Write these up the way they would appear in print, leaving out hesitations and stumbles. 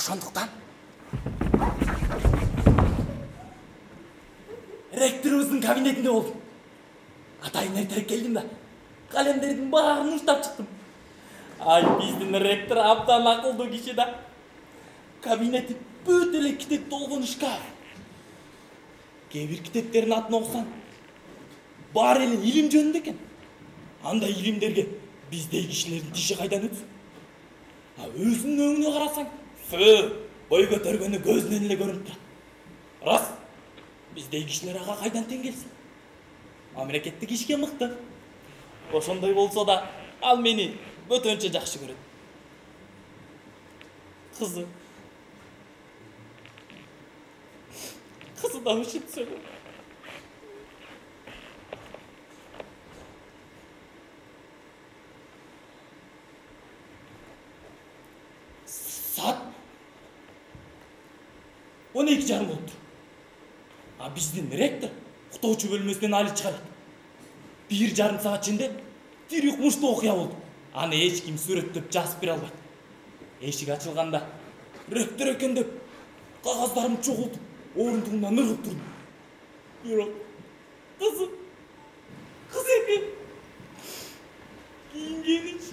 Ошондуктан ректорубуздун кабинетинде болдум. Атайын эртерээк келдим да, калемдердин баарын уштап чыктым. Ай, биздин ректор абдан акылдуу киши да. Кабинети бүт эле китеп толгон шкаф. Кээ бир китептердин атын окусаң, баары эле илим жөнүндө экен. Андай илимдерге биздей кишилердин тиши кайдан өтсүн? Өзүнүн өңүнө карасаң, бой көтөргөнү көзүнөн эле көрүнүп турат. Рас, биздей кишилер ага кайдан тең келсин? Мамлекеттик ишке мыкты. Ошондой болсо да, ал мени бөтөнчө жакшы көрөт. Кызы да ушинтип сөйлөйт. Saat 12:30 болуптур. Биздин ректор уктоочу бөлмөсүнөн али чыгарат. 1,5 саат ичинде тири укмуштуу окуя болду. Аны эч ким сүрөттөп жазып бере албайт. Эшик ачылганда ректор экен деп кагаздарым чогултуп, орунтугумдан ыргып турдум. Бирок кыз экен. Кийингенич.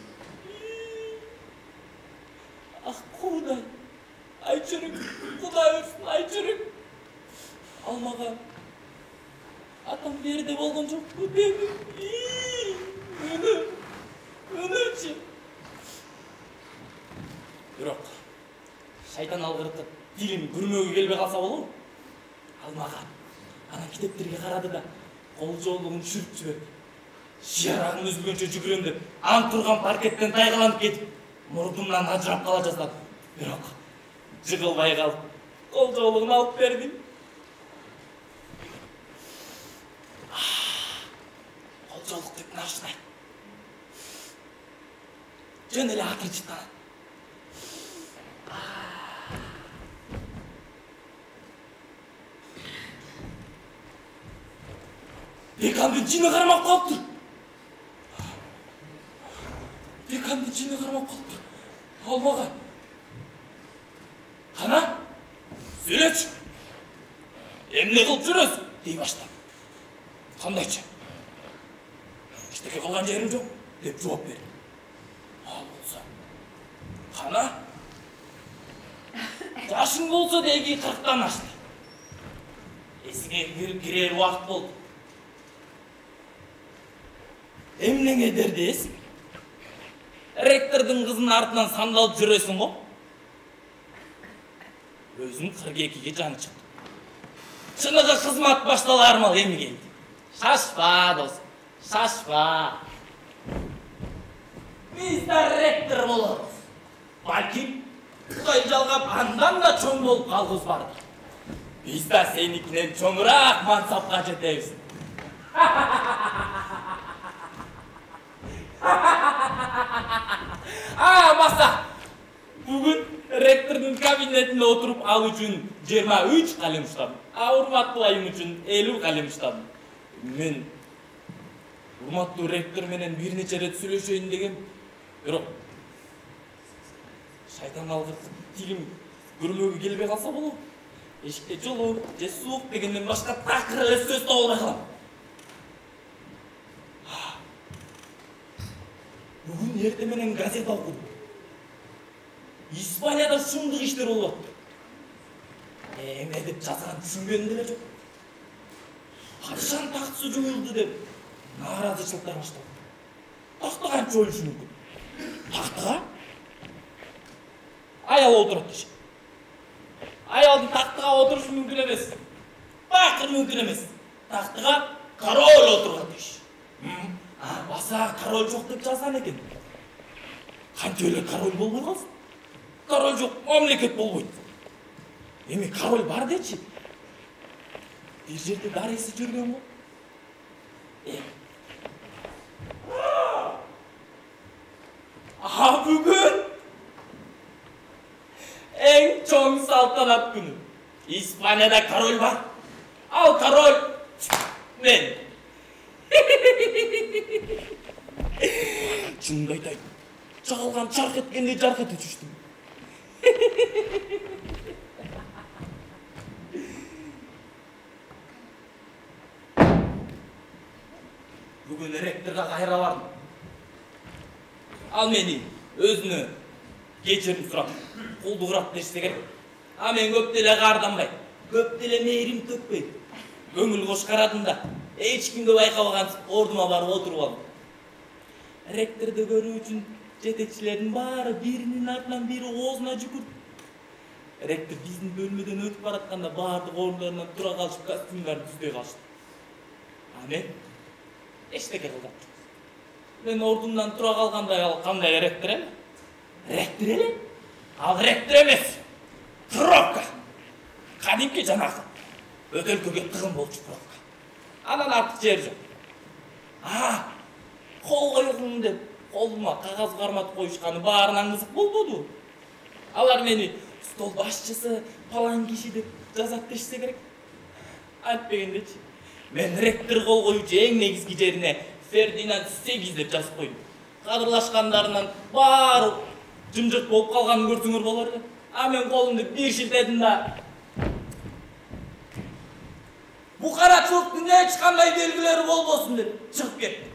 Ах, Кудай, айчырык, Кудай өсүн, айчырык. Ал мага атам берде болгон жокпу деди. Өнөчү. Бирок шайтан алгыртып дилим күрмөгү келбей калса болобу? Ал мага анан китептерге карады да, кол жоолугун түшүрүп жиберди. Шиярагым үзүлгөнчө жүгүрөм деп, ан турган паркеттен тайгаланып кетип, мурдумдан ажырап кала жаздадым. Бирок жыгылбай калып, кол жоолугун алып бердим. Кол жоолук деп нашынайт. Жөн эле акырчыттанат. Декандын жини кармап калыптыр. Ал мага кана сүйлөчү. Эмне кылып жүрөсүң? Дей баштады. Кандайчы? Эчтеке кылган жерим жок деп жооп берди. Ал болсо кана жашың болсо деги 40-тан ашты. Эсиңе кирер убакыт болду. Эмнеге дердесиң? Ректордун кызынын артынан сандалып жүрөсүң го? Өзүң 42-ге жаны чыкты. Чыныгы кызмат башталармал эми келди. Шашпа, досум, шашпа. Биз да ректор болобуз. Балким, Кудай жалгап андан да чоң болуп калгыбыз бардыр. Биз да сеникинен чоңураак мансапка жетебиз. Маса, бүгүн ректордун кабинетинде отуруп ал үчүн 23 калем уштадым. Урматтуу айым үчүн 50 калем уштадым. Мен урматтуу ректор менен бир нече рет сүйлөшөйүн дегем. Бирок шайтан алгыртып тилим көрмөгү келбей калса болобу? Эшикте жолу же суук дегенден башка такыр эле сөз таба албай калам. Бүгүн эрте менен газета окудум. Испанияда шумдук иштер болуп атты. Эме деп жазган түшүнгөнүм деле жок. Качан тактысы жоюлду деп нааразычылыктар башталды. Такты канча жоюлушу мүмкүн? Тактыга аял отурат дешет. Аялдын тактыга отурушу мүмкүн эмес. Такыр мүмкүн эмес. Тактыга король отурган дешет. Баса король жок деп жазган экен. Кантип эле король болбой калсын? Король жок, мамлекет болбойт. Эми король бар дечи. Бир жерде дарыйсы жүргөн го. Бүгүн эң чоң салтанат күнү. Испанияда король бар. Ал король мен. Чынымды айтайын, чагылган чарк эткендей жарк этип жүрдүм. Bugün rektorga kayra bardım. Al meni özünü geçirim surap. Koldu kırap dese gerek. Ha men көп деле карданбай, көп деле мээрим төкпөй. Көңүл кош карадым да, эч кимди байкабагансып ордума барып отуруп алдым. Ректорду көрүү үчүн жетекчилердин баары биринин артынан бири оозуна жүгүрдү. Ректор биздин бөлмөдөн өтүп баратканда баардык орундарынан тура калышып костюмдарын түздөй калышты. А мен эчтеке кылдым. Мен ордумдан тура калгандай ал кандай ректор эле? Ректор эле? Ал ректор эмес. Пробка. Кадимки жанагы. Өтөлкөгө тыгын болчу пробка. Анан артык жери жок. Кол койгум деп колума кагаз карматып коюшканы баарынан кызык болбоду. Алар мени стол башчысы палан киши деп жазат дешсе керек. Айтпегендечи. Мен ректор кол коюучу эң негизги жерине Фердинанд 8 деп жазып койдум. Кадырлашкандарынан баары жымжырт болуп калганын көрсөңөр болор эле. А мен колумду бир шилтедим да. Бу карачылыктын эч кандай белгилери болбосун деп чыгып кеттим.